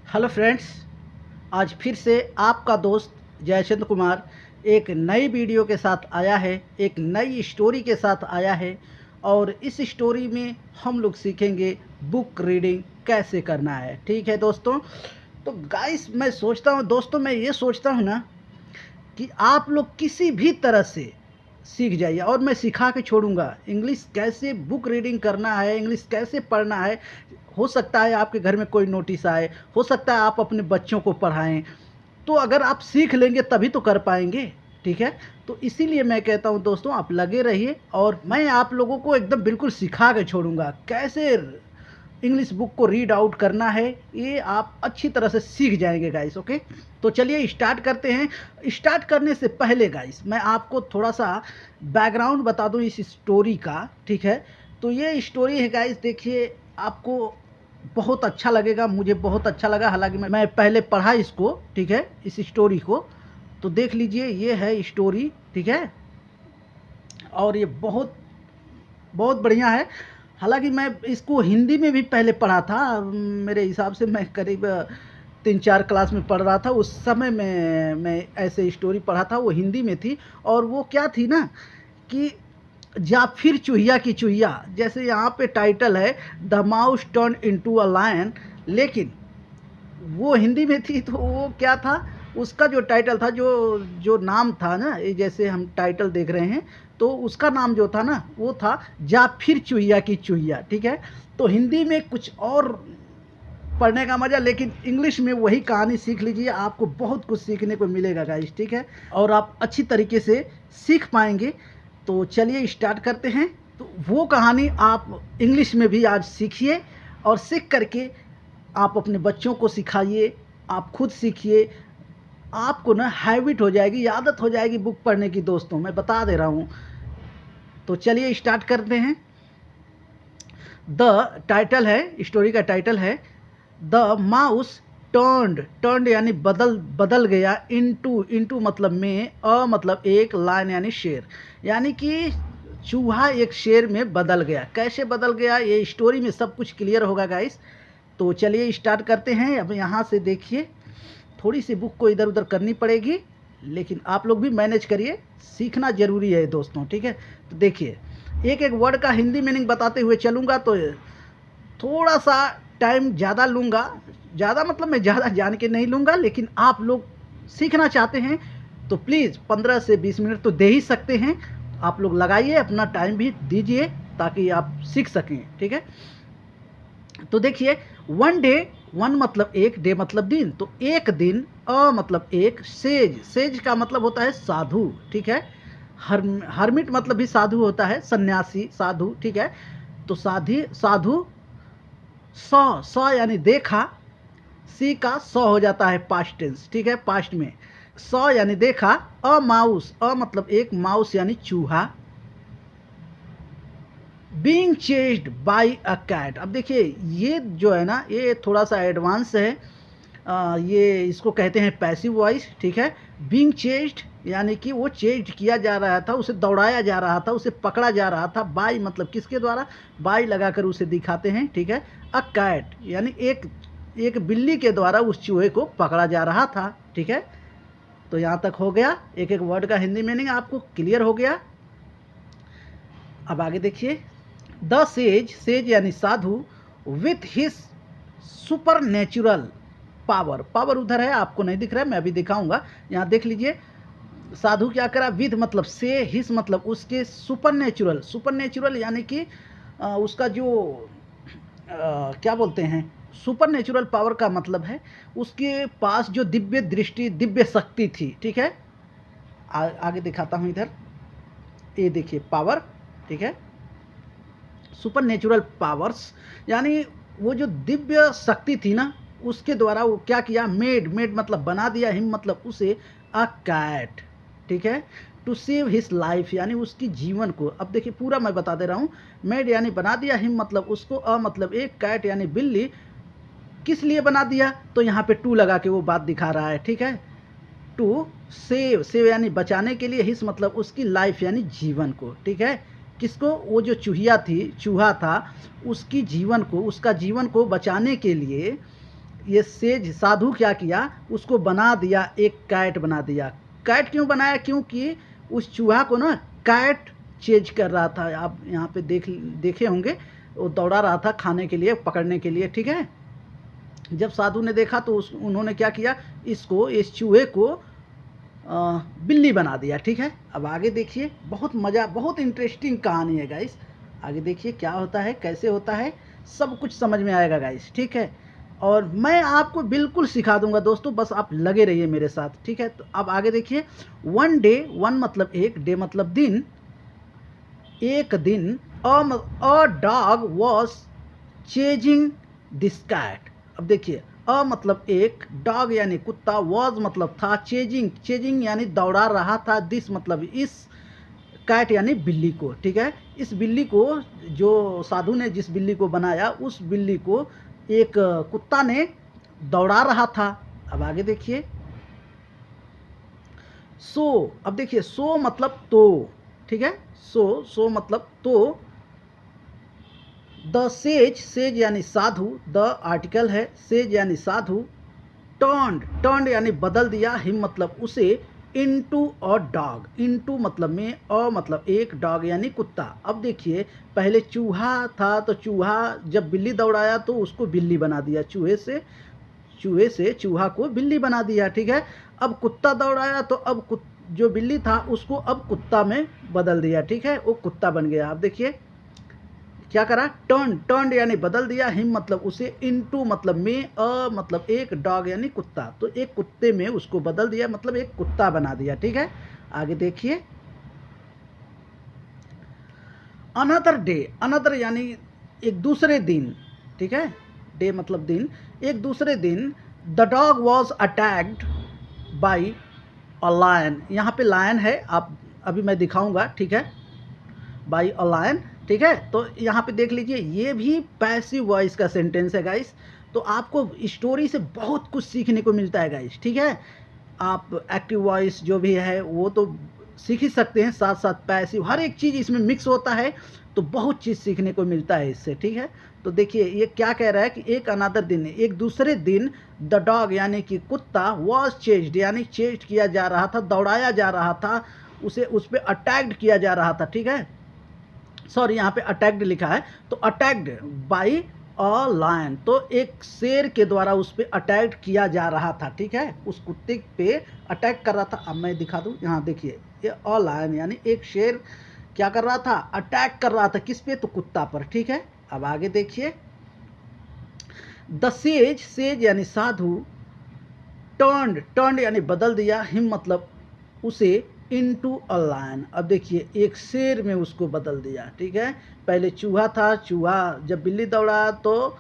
Hello friends, आज फिर से आपका दोस्त जयचंद्र कुमार एक नई वीडियो के साथ आया है, एक नई स्टोरी के साथ आया है। और इस स्टोरी में हम लोग सीखेंगे बुक रीडिंग कैसे करना है। ठीक है दोस्तों, तो गाइस मैं सोचता हूँ दोस्तों, मैं ये सोचता हूँ ना कि आप लोग किसी भी तरह से सीख जाइए और मैं सिखा के छोड़ूंगा इंग्लिश कैसे बुक रीडिंग करना है, इंग्लिश कैसे पढ़ना है। हो सकता है आपके घर में कोई नोटिस आए, हो सकता है आप अपने बच्चों को पढ़ाएं, तो अगर आप सीख लेंगे तभी तो कर पाएंगे। ठीक है, तो इसीलिए मैं कहता हूं दोस्तों, आप लगे रहिए और मैं आप लोगों को एकदम बिल्कुल सिखा के छोड़ूंगा कैसे इंग्लिश बुक को रीड आउट करना है। ये आप अच्छी तरह से सीख जाएंगे गाइस। ओके, तो चलिए स्टार्ट करते हैं। स्टार्ट करने से पहले गाइस मैं आपको थोड़ा सा बैकग्राउंड बता दूं इस स्टोरी का। ठीक है, तो ये स्टोरी है गाइस, देखिए आपको बहुत अच्छा लगेगा, मुझे बहुत अच्छा लगा। हालांकि मैं पहले पढ़ा इसको, ठीक है, इस स्टोरी को, तो देख लीजिए ये है स्टोरी। ठीक है, और ये बहुत बहुत बढ़िया है। हालांकि मैं इसको हिंदी में भी पहले पढ़ा था, मेरे हिसाब से मैं करीब 3-4 क्लास में पढ़ रहा था उस समय में। मैं ऐसे स्टोरी पढ़ा था, वो हिंदी में थी। और वो क्या थी ना कि जाफिर चूहिया की चूहिया, जैसे यहाँ पे टाइटल है the mouse turn into a lion, लेकिन वो हिंदी में थी। तो वो क्या था, उसका जो टाइटल था, जो जो नाम था ना, ये जैसे हम टाइटल देख रहे हैं, तो उसका नाम जो था ना वो था जाफिर चूहिया की चूहिया। ठीक है, तो हिंदी में कुछ और पढ़ने का मज़ा, लेकिन इंग्लिश में वही कहानी सीख लीजिए, आपको बहुत कुछ सीखने को मिलेगा गाइस। ठीक है, और आप अच्छी तरीके से सीख पाएंगे। तो चलिए स्टार्ट करते हैं। तो वो कहानी आप इंग्लिश में भी आज सीखिए और सीख करके आप अपने बच्चों को सिखाइए, आप खुद सीखिए। आपको ना हैबिट हो जाएगी, आदत हो जाएगी बुक पढ़ने की दोस्तों, मैं बता दे रहा हूँ। तो चलिए स्टार्ट करते हैं। द टाइटल है, स्टोरी का टाइटल है द माउस टर्न्ड यानी बदल गया, इनटू मतलब में, अ मतलब एक, लायन यानी शेर, यानी कि चूहा एक शेर में बदल गया। कैसे बदल गया ये स्टोरी में सब कुछ क्लियर होगा गाइस। तो चलिए स्टार्ट करते हैं। अब यहाँ से देखिए, थोड़ी सी बुक को इधर उधर करनी पड़ेगी, लेकिन आप लोग भी मैनेज करिए, सीखना ज़रूरी है दोस्तों। ठीक है, तो देखिए एक एक वर्ड का हिंदी मीनिंग बताते हुए चलूँगा, तो थोड़ा सा टाइम ज़्यादा लूँगा। ज़्यादा मतलब मैं ज़्यादा जान के नहीं लूँगा, लेकिन आप लोग सीखना चाहते हैं तो प्लीज़ 15 से 20 मिनट तो दे ही सकते हैं। आप लोग लगाइए, अपना टाइम भी दीजिए ताकि आप सीख सकें। ठीक है, तो देखिए वन डे, वन मतलब एक, डे मतलब दिन, तो एक दिन, अ मतलब एक, सेज का मतलब होता है साधु। ठीक है, हर्मिट मतलब भी साधु होता है, सन्यासी, साधु। ठीक है, तो साधु, सौ यानी देखा, सी का सौ हो जाता है पास्ट टेंस। ठीक है, पास्ट में सौ यानी देखा। अ माउस, अ मतलब एक, माउस यानी चूहा, being chased by a cat. अब देखिए ये जो है ना, ये थोड़ा सा एडवांस है। ये इसको कहते हैं पैसिव वॉइस। ठीक है, बींग चेस्ड यानी कि वो चेस्ड किया जा रहा था, उसे दौड़ाया जा रहा था, उसे पकड़ा जा रहा था। बाई मतलब किसके द्वारा, बाई लगाकर उसे दिखाते हैं। ठीक है, अ कैट यानी एक बिल्ली के द्वारा उस चूहे को पकड़ा जा रहा था। ठीक है, तो यहाँ तक हो गया, एक एक वर्ड का हिंदी मीनिंग आपको क्लियर हो गया। अब आगे देखिए, द सेज यानी साधु, with his supernatural power, power उधर है आपको नहीं दिख रहा है, मैं अभी दिखाऊंगा, यहाँ देख लीजिए। साधु क्या करा, विद मतलब से, हिस मतलब उसके, सुपर नेचुरल यानी कि उसका जो क्या बोलते हैं, सुपर नेचुरल पावर का मतलब है उसके पास जो दिव्य दृष्टि, दिव्य शक्ति थी। ठीक है, आगे दिखाता हूँ इधर, ये देखिए पावर। ठीक है, सुपर नेचुरल पावर्स यानी वो जो दिव्य शक्ति थी ना, उसके द्वारा वो क्या किया, मेड मतलब बना दिया, हिम मतलब उसे, अ कैट। ठीक है, टू सेव हिज लाइफ यानी उसकी जीवन को। अब देखिए पूरा मैं बता दे रहा हूँ, मेड यानी बना दिया, हिम मतलब उसको, अ मतलब एक, कैट यानी बिल्ली। किस लिए बना दिया, तो यहाँ पे टू लगा के वो बात दिखा रहा है। ठीक है, टू सेव यानी बचाने के लिए, हिस मतलब उसकी, लाइफ यानी जीवन को। ठीक है, किसको, वो जो चूहा था, उसकी जीवन को, उसका जीवन को बचाने के लिए ये सेज साधु क्या किया, उसको बना दिया, एक कैट बना दिया। कैट क्यों बनाया, क्योंकि उस चूहा को ना कैट चेज कर रहा था। आप यहाँ पे देखे होंगे, वो दौड़ा रहा था खाने के लिए, पकड़ने के लिए, ठीक है। जब साधु ने देखा तो उन्होंने क्या किया, इस चूहे को बिल्ली बना दिया, ठीक है। अब आगे देखिए, बहुत मज़ा, बहुत इंटरेस्टिंग कहानी है गाइस। आगे देखिए क्या होता है, कैसे होता है, सब कुछ समझ में आएगा गाइस, ठीक है। और मैं आपको बिल्कुल सिखा दूंगा दोस्तों, बस आप लगे रहिए मेरे साथ, ठीक है। तो अब आगे देखिए, वन डे, वन मतलब एक, डे मतलब दिन, एक दिन, a dog was chasing this cat. अब देखिए, अ मतलब एक, डॉग यानी कुत्ता, वॉज मतलब था, चेजिंग, चेजिंग यानी दौड़ा रहा था, दिस मतलब इस, कैट यानी बिल्ली को, ठीक है। इस बिल्ली को, जो साधु ने जिस बिल्ली को बनाया, उस बिल्ली को एक कुत्ता ने दौड़ा रहा था। अब आगे देखिए, सो, अब देखिए सो मतलब तो, ठीक है। सो मतलब तो, द सेज, सेज यानी साधु, द आर्टिकल है, सेज यानी साधु, टर्न्ड यानी बदल दिया, हिम मतलब उसे, इनटू अ डॉग, इनटू मतलब में, अ मतलब एक, डॉग यानी कुत्ता। अब देखिए, पहले चूहा था, तो चूहा जब बिल्ली दौड़ाया तो उसको बिल्ली बना दिया, चूहे से चूहा को बिल्ली बना दिया, ठीक है। अब कुत्ता दौड़ाया तो अब जो बिल्ली था उसको अब कुत्ता में बदल दिया, ठीक है, वो कुत्ता बन गया। अब देखिए क्या करा, टर्न यानी बदल दिया, हिम मतलब उसे, इनटू मतलब में, अ मतलब एक, डॉग यानी कुत्ता, तो एक कुत्ते में उसको बदल दिया, मतलब एक कुत्ता बना दिया, ठीक है। आगे देखिए, अनदर डे, अनदर यानी एक दूसरे दिन, ठीक है, डे मतलब दिन, एक दूसरे दिन, the dog was attacked by a lion. यहाँ पे लायन है, आप अभी मैं दिखाऊंगा, ठीक है, बाई अ लायन, ठीक है। तो यहाँ पे देख लीजिए, ये भी पैसिव वॉइस का सेंटेंस है गाइस। तो आपको स्टोरी से बहुत कुछ सीखने को मिलता है गाइस, ठीक है। आप एक्टिव वॉइस जो भी है वो तो सीख ही सकते हैं, साथ साथ पैसिव, हर एक चीज़ इसमें मिक्स होता है, तो बहुत चीज़ सीखने को मिलता है इससे, ठीक है। तो देखिए ये क्या कह रहा है कि एक अनदर दिन, एक दूसरे दिन, द डॉग यानी कि कुत्ता, वॉज चेज्ड यानी चेज्ड किया जा रहा था, दौड़ाया जा रहा था, उसे उस पर अटैक्ड किया जा रहा था, ठीक है। सॉरी, यहाँ पे अटैक्ड लिखा है, तो अटैक्ड बाई अ लायन, तो एक शेर के द्वारा उस पर अटैक किया जा रहा था, ठीक है, उस कुत्ते पे अटैक कर रहा था। अब मैं दिखा दूँ, यहाँ देखिए, ये अ लायन यानी एक शेर क्या कर रहा था, अटैक कर रहा था, किस पे, तो कुत्ता पर, ठीक है। अब आगे देखिए, द सेज, सेज यानी साधु, टर्न्ड यानी बदल दिया, हिम मतलब उसे, इनटू अ लायन। अब देखिए एक शेर में उसको बदल दिया, ठीक है। पहले चूहा था, चूहा जब बिल्ली दौड़ा तो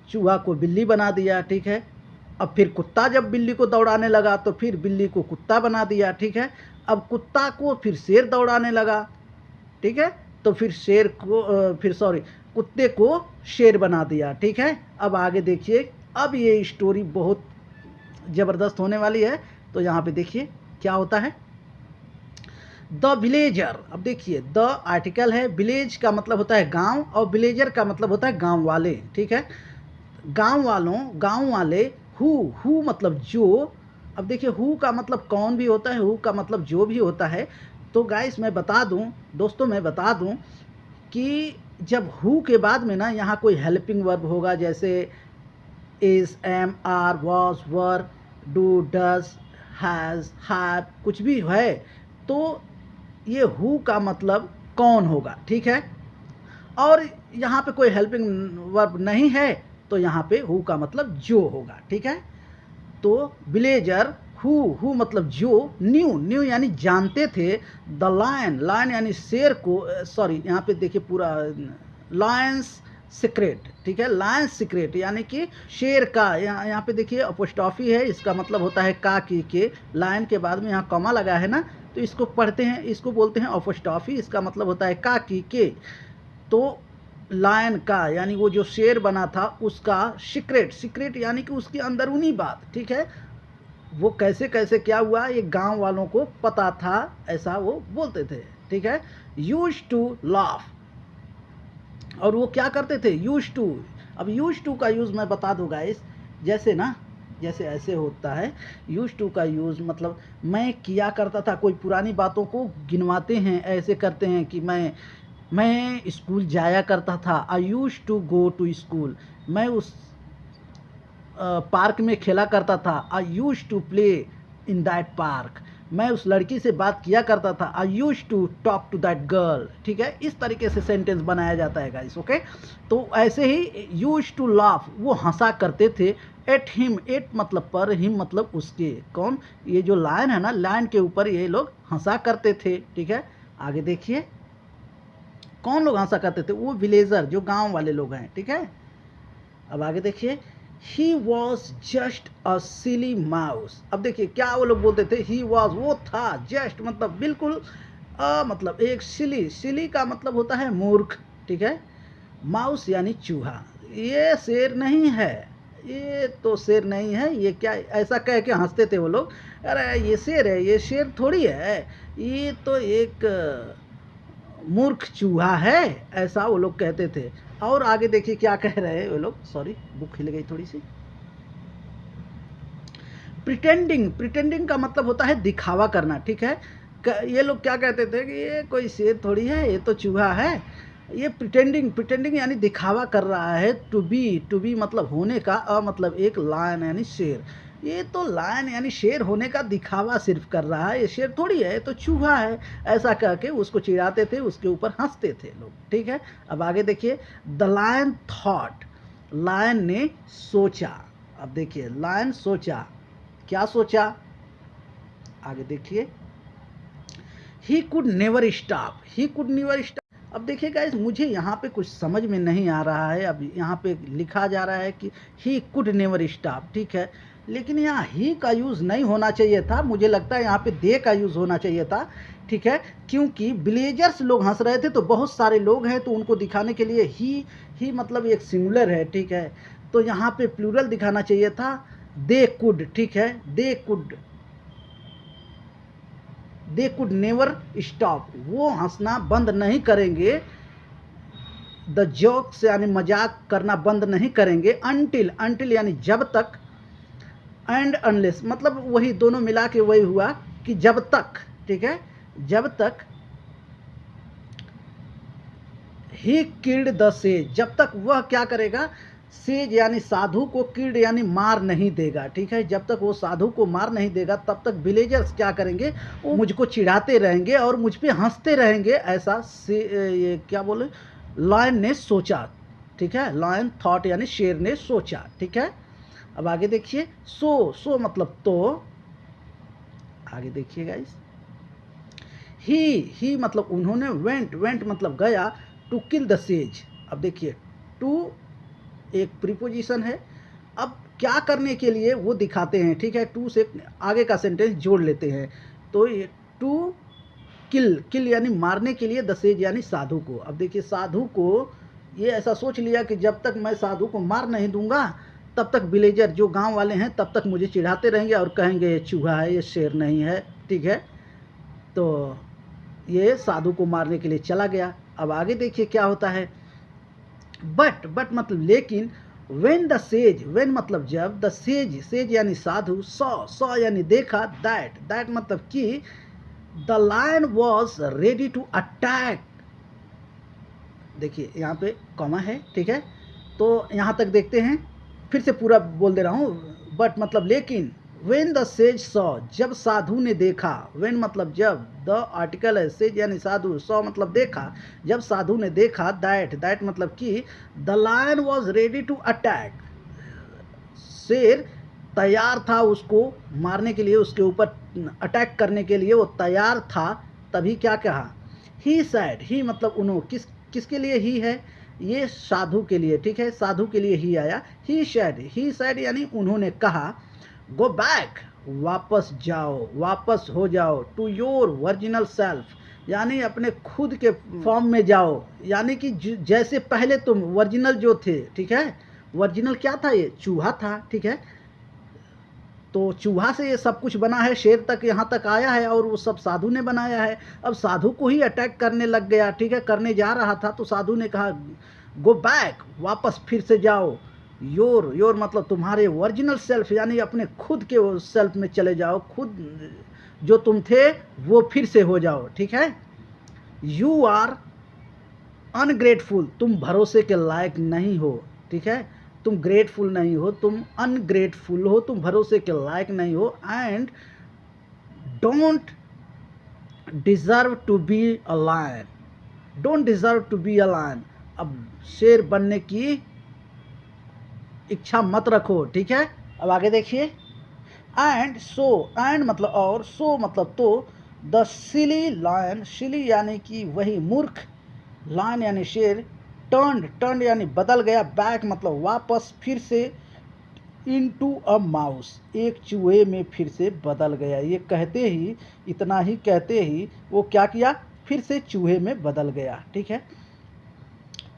चूहा को बिल्ली बना दिया, ठीक है। अब फिर कुत्ता जब बिल्ली को दौड़ाने लगा तो फिर बिल्ली को कुत्ता बना दिया, ठीक है। अब कुत्ता को फिर शेर दौड़ाने लगा, ठीक है, तो फिर शेर को फिर सॉरी कुत्ते को शेर बना दिया, ठीक है। अब आगे देखिए, अब ये स्टोरी बहुत ज़बरदस्त होने वाली है। तो यहाँ पे देखिए क्या होता है, द विलेजर। अब देखिए, द आर्टिकल है, विलेज का मतलब होता है गांव, और विलेजर का मतलब होता है गांव वाले, ठीक है, गांव वाले, हु मतलब जो। अब देखिए, हु का मतलब कौन भी होता है, हु का मतलब जो भी होता है। तो गाइस मैं बता दूं, दोस्तों मैं बता दूं कि जब हु के बाद में ना यहाँ कोई हेल्पिंग वर्ब होगा, जैसे is, am, are, was, were, do, does, has, have, कुछ भी है, तो ये हु का मतलब कौन होगा, ठीक है। और यहाँ पे कोई हेल्पिंग वर्ब नहीं है, तो यहाँ पे हु का मतलब जो होगा, ठीक है। तो विलेजर, हु मतलब जो, न्यू यानी जानते थे, द लायन, लायन यानी शेर को, सॉरी यहाँ पे देखिए पूरा, लायंस सीक्रेट, ठीक है, लायंस सीक्रेट यानी कि शेर का, यहाँ पे देखिए अपोस्ट्रॉफी है, इसका मतलब होता है का की के, लायन के बाद में यहाँ कॉमा लगा है ना, तो इसको पढ़ते हैं, इसको बोलते हैं अपोस्ट्रॉफी, इसका मतलब होता है का की के। तो लायन का यानी वो जो शेर बना था उसका सीक्रेट यानी कि उसकी अंदरूनी बात, ठीक है, वो कैसे कैसे क्या हुआ ये गांव वालों को पता था, ऐसा वो बोलते थे, ठीक है। यूज टू लाफ, और वो क्या करते थे, यूज टू। अब यूज टू का यूज़ मैं बता दूँ गाइस, जैसे ना, जैसे ऐसे होता है यूज टू का यूज़ मतलब मैं किया करता था, कोई पुरानी बातों को गिनवाते हैं, ऐसे करते हैं कि मैं स्कूल जाया करता था, I use to go to school. मैं उस पार्क में खेला करता था, I use to play in that park. मैं उस लड़की से बात किया करता था, I use to talk to that girl. ठीक है, इस तरीके से सेंटेंस बनाया जाता है गाइस। ओके, तो ऐसे ही यूज टू लाफ, वो हंसा करते थे। एट हिम, एट मतलब पर, हिम मतलब उसके, कौन, ये जो लायन है ना, लायन के ऊपर ये लोग हंसा करते थे। ठीक है, आगे देखिए कौन लोग हंसा करते थे, वो विलेजर जो गांव वाले लोग हैं। ठीक है, अब आगे देखिए, he was just a silly mouse. अब देखिए क्या वो लोग बोलते थे, ही वॉज वो था, जस्ट मतलब बिल्कुल, मतलब एक सिली, सिली का मतलब होता है मूर्ख। ठीक है, माउस यानी चूहा। ये शेर नहीं है, ये तो शेर नहीं है, ये क्या, ऐसा कह के हंसते थे वो लोग, अरे ये शेर है, ये शेर थोड़ी है, ये तो एक मूर्ख चूहा है, ऐसा वो लोग कहते थे। और आगे देखिए क्या कह रहे हैं वो लोग, सॉरी बुक हिल गई थोड़ी सी। प्रिटेंडिंग, प्रिटेंडिंग का मतलब होता है दिखावा करना। ठीक है, ये लोग क्या कहते थे कि ये कोई शेर थोड़ी है, ये तो चूहा है। ये प्रिटेंडिंग, प्रिटेंडिंग यानी दिखावा कर रहा है। टू बी मतलब होने का, मतलब एक लायन यानी शेर, ये तो लायन यानी शेर होने का दिखावा सिर्फ कर रहा है, ये शेर थोड़ी है, ये तो चूहा है, ऐसा कह के उसको चिढ़ाते थे, उसके ऊपर हंसते थे लोग। ठीक है, अब आगे देखिए, द लायन थॉट, लायन ने सोचा। अब देखिए लायन सोचा, क्या सोचा, आगे देखिए, he could never stop, he could never stop. अब देखिए गाइस, मुझे यहाँ पे कुछ समझ में नहीं आ रहा है। अब यहाँ पे लिखा जा रहा है कि ही कुड नेवर स्टॉप, ठीक है, लेकिन यहाँ ही का यूज़ नहीं होना चाहिए था, मुझे लगता है यहाँ पे दे का यूज़ होना चाहिए था। ठीक है, क्योंकि विलेजर्स लोग हंस रहे थे तो बहुत सारे लोग हैं, तो उनको दिखाने के लिए ही मतलब एक सिंगुलर है। ठीक है, तो यहाँ पे प्लूरल दिखाना चाहिए था, दे कुड। ठीक है, दे कुड नेवर स्टॉप, वो हंसना बंद नहीं करेंगे, द जोक्स यानी मजाक करना बंद नहीं करेंगे, अंटिल यानी जब तक, एंड अनलेस मतलब वही दोनों मिला के वही हुआ कि जब तक। ठीक है, जब तक, ही किल्ड द सेज, जब तक वह क्या करेगा, सेज यानी साधु को, किल्ड यानी मार नहीं देगा। ठीक है, जब तक वो साधु को मार नहीं देगा तब तक विलेजर्स क्या करेंगे, वो मुझको चिढ़ाते रहेंगे और मुझ पे हंसते रहेंगे, ऐसा से ये क्या बोले, लायन ने सोचा। ठीक है, लायन थॉट यानी शेर ने सोचा। ठीक है, अब आगे देखिए, सो मतलब तो, आगे देखिए गाइस, ही मतलब उन्होंने, वेंट मतलब गया, टू किल द सेज। अब देखिए टू एक प्रीपोजिशन है, अब क्या करने के लिए वो दिखाते हैं। ठीक है, टू से आगे का सेंटेंस जोड़ लेते हैं, तो ये टू किल यानी मारने के लिए, द सेज यानी साधु को। अब देखिए साधु को ये ऐसा सोच लिया कि जब तक मैं साधु को मार नहीं दूंगा तब तक विलेजर जो गांव वाले हैं तब तक मुझे चिढ़ाते रहेंगे और कहेंगे ये चूहा है, ये शेर नहीं है। ठीक है, तो ये साधु को मारने के लिए चला गया। अब आगे देखिए क्या होता है, बट मतलब लेकिन, वेन द सेज, वेन मतलब जब, द सेज यानी साधु, सॉ यानी देखा, दैट मतलब कि, the lion was ready to attack. देखिए यहाँ पे कॉमा है। ठीक है, तो यहाँ तक देखते हैं, फिर से पूरा बोल दे रहा हूँ, बट मतलब लेकिन, वेन द सेज सॉ, जब साधु ने देखा, वेन मतलब जब, द आर्टिकल है, सेज यानी साधु, सॉ मतलब देखा, जब साधु ने देखा, दैट मतलब कि, the lion was ready to attack, शेर तैयार था उसको मारने के लिए, उसके ऊपर अटैक करने के लिए वो तैयार था, तभी क्या कहा, ही सैड, ही मतलब उन्होंने, किसके लिए ही है, ये साधु के लिए। ठीक है, साधु के लिए ही आया, ही सैड यानी उन्होंने कहा, गो बैक वापस जाओ, वापस हो जाओ, टू योर ओरिजिनल सेल्फ यानी अपने खुद के फॉर्म में जाओ, यानी कि जैसे पहले तुम ओरिजिनल जो थे। ठीक है, ओरिजिनल क्या था, ये चूहा था। ठीक है, तो चूहा से ये सब कुछ बना है, शेर तक यहाँ तक आया है और वो सब साधु ने बनाया है। अब साधु को ही अटैक करने लग गया। ठीक है, करने जा रहा था तो साधु ने कहा, गो बैक वापस फिर से जाओ, योर मतलब तुम्हारे ओरिजिनल सेल्फ, यानी अपने खुद के वो सेल्फ में चले जाओ, खुद जो तुम थे वो फिर से हो जाओ, ठीक है। यू आर अनग्रेटफुल, तुम भरोसे के लायक नहीं हो, ठीक है। तुम ग्रेटफुल नहीं हो, तुम अनग्रेटफुल हो, तुम भरोसे के लायक नहीं हो। And don't deserve to be a lion, don't deserve to be a lion, अब शेर बनने की इच्छा मत रखो, ठीक है। अब आगे देखिए। एंड सो, एंड मतलब और, सो मतलब तो, द सिली लायन, सिली यानी कि वही मूर्ख, लायन यानी शेर, टर्न यानी बदल गया, बैक मतलब वापस, फिर से, इनटू अ माउस, एक चूहे में फिर से बदल गया। ये कहते ही, इतना ही कहते ही वो क्या किया, फिर से चूहे में बदल गया, ठीक है।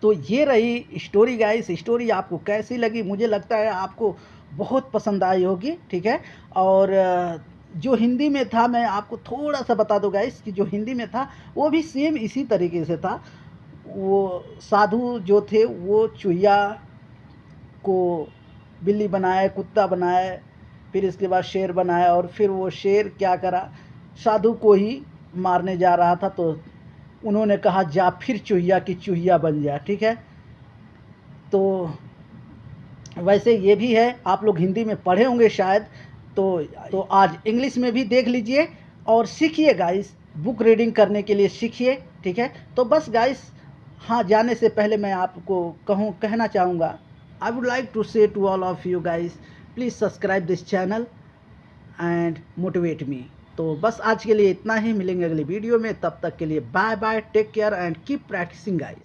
तो ये रही स्टोरी गाइस। स्टोरी आपको कैसी लगी? मुझे लगता है आपको बहुत पसंद आई होगी, ठीक है। और जो हिंदी में था, मैं आपको थोड़ा सा बता दूं गाइस कि जो हिंदी में था वो भी सेम इसी तरीके से था। वो साधु जो थे वो चूहिया को बिल्ली बनाए, कुत्ता बनाए, फिर इसके बाद शेर बनाया, और फिर वो शेर क्या करा, साधु को ही मारने जा रहा था, तो उन्होंने कहा जा फिर चूहिया की चूहिया बन जा, ठीक है। तो वैसे ये भी है, आप लोग हिंदी में पढ़े होंगे शायद, तो आज इंग्लिश में भी देख लीजिए और सीखिए गाइस, बुक रीडिंग करने के लिए सीखिए, ठीक है। तो बस गाइस, हाँ, जाने से पहले मैं आपको कहना चाहूँगा, I would like to say to all of you guys, please subscribe this channel and motivate me. तो बस आज के लिए इतना ही, मिलेंगे अगली वीडियो में, तब तक के लिए bye bye, take care and keep practising guys.